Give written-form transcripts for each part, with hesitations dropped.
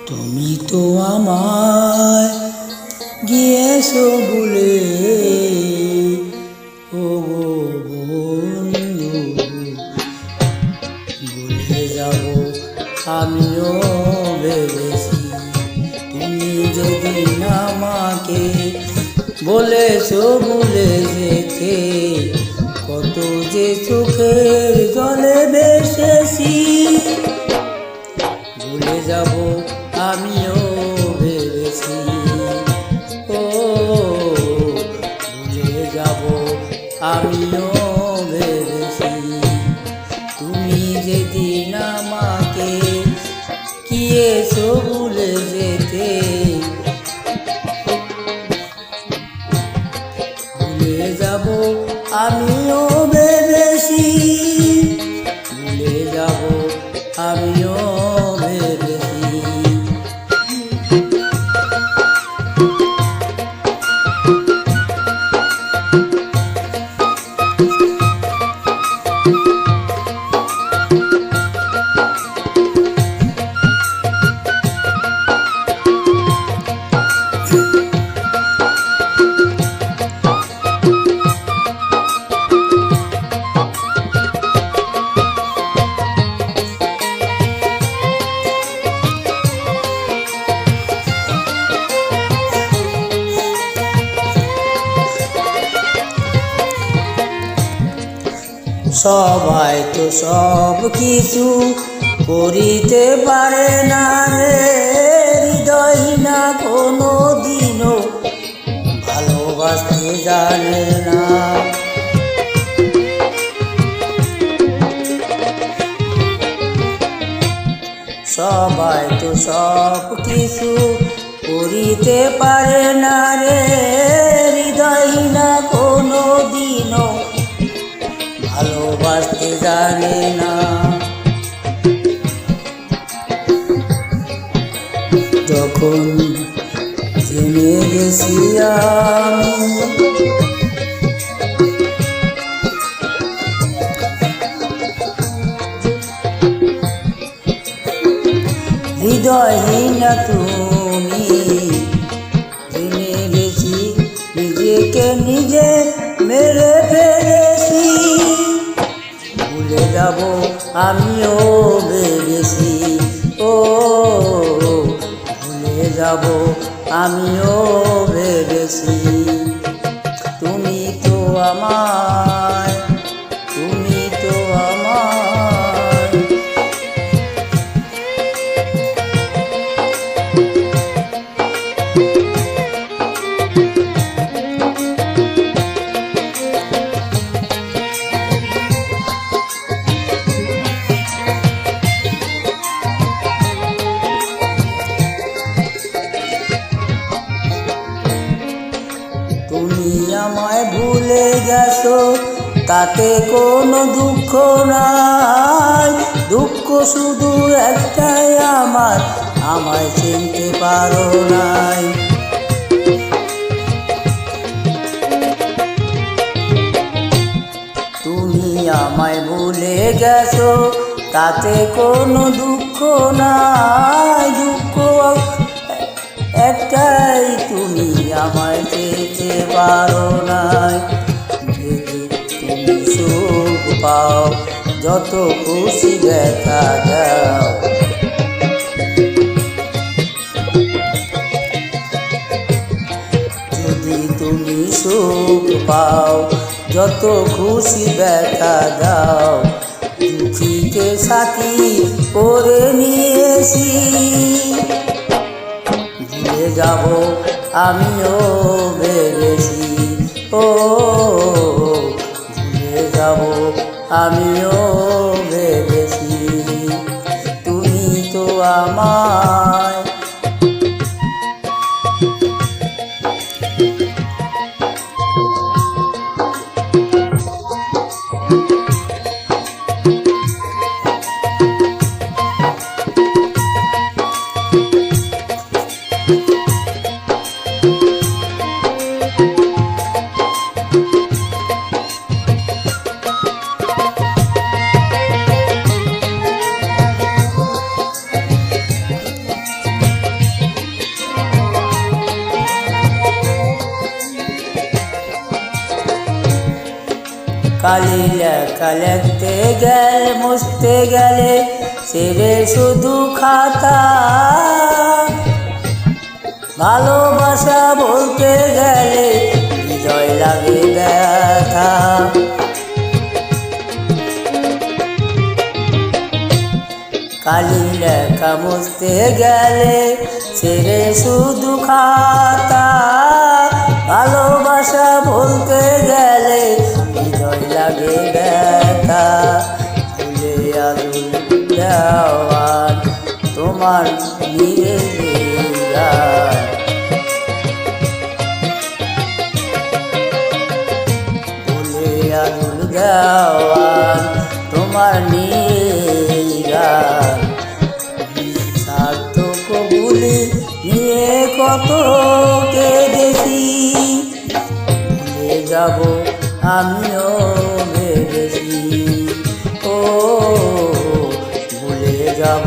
তুমি তো আমায় গিয়েছো ভুলে, ও বন্ধু, ভুলে যাব আমিও ভেবেছি। তুমি যেদিন আমাকে বলেছো ভুলে যেতে, কত যে চোখের জলে ভেসেছি। ভুলে যাব আমিও ভেবেছি, ও ভুলে যাব আমিও ভেবেছি। তুমি যেদিন আমাকে গিয়েছো ভুলে যেতে, ভুলে যাব আমিও ভেবেছি। ভুলে যাব আমিও ভেবেছি। সবাই তো সব কিছু করিতে পারে না রে, হৃদয় না কোনো দিনও ভালোবাসতে জানে না। সবাই তো সব কিছু করিতে পারে না রে, হৃদয় না কোনো দিনও ভালোবাসতে জানে না। যখন জেনে গেছি আমি হৃদয়হীনা তুমি, জেনে গেছি নিজেকে নিজে মেরে ফেলেছি। ভুলে যাব আমিও ভেবেছি, ও ভুলে যাব আমিও ভেবেছি। তুমি তো আমায়, তুমি তো আমায় তুমি আমায় ভুলে গেছো, তাতে কোনো দুঃখ নাই। দুঃখ শুধু একটাই আমার, আমায় চিনতে পারো নাই। তুমি আমায় ভুলে গেছো, তাতে কোনো দুঃখ নাই। দুঃখ একটাই, তুমি আমায় যেতে পারো নাই। যদি তুমি সুখ পাও, যত খুশি দেখা দাও। যদি তুমি সুখ পাও, যত খুশি দেখা দাও। দুঃখীকে সাথী করে নিয়েছি। ভুলে যাব আমিও ভেবেছি, ও ভুলে যাব আমিও ভেবেছি। তুমি তো আমায় কালি লেখা লিখতে গেলে মুছতে গেলে ছেড়ে শুধু খাতা, ভালোবাসা বলতে গেলে হৃদয় লাগে ব্যথা। কালি লেখা মুছতে গেলে ছেড়ে শুধু খাতা, ভালোবাসা বলতে গেলে হৃদয় লাগে ব্যথা। ফুলে আগুন দেওয়ার তোমার নিরেট গান, ফুলে আগুন দেওয়ার তোমার নিরেট গান। সার্থক ভুলি নিয়ে কত কেঁদেছি, ভুলে যাব আমিও ভেবেছি। ও ভুলে যাব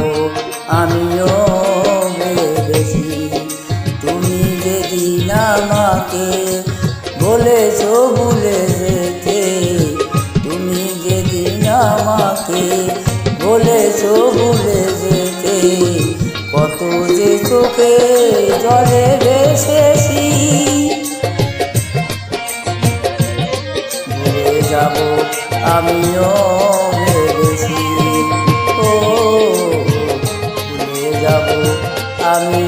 আমিও ভেবেছি। তুমি যেদিন আমাকে বলেছো ভুলে যেতে, তুমি যেদিন আমাকে বলেছো ভুলে যেতে, কত যে চোখে জলে ভেসেছি। ভুলে যাব আমিও ভেবেছি, ও ভুলে যাব আমি।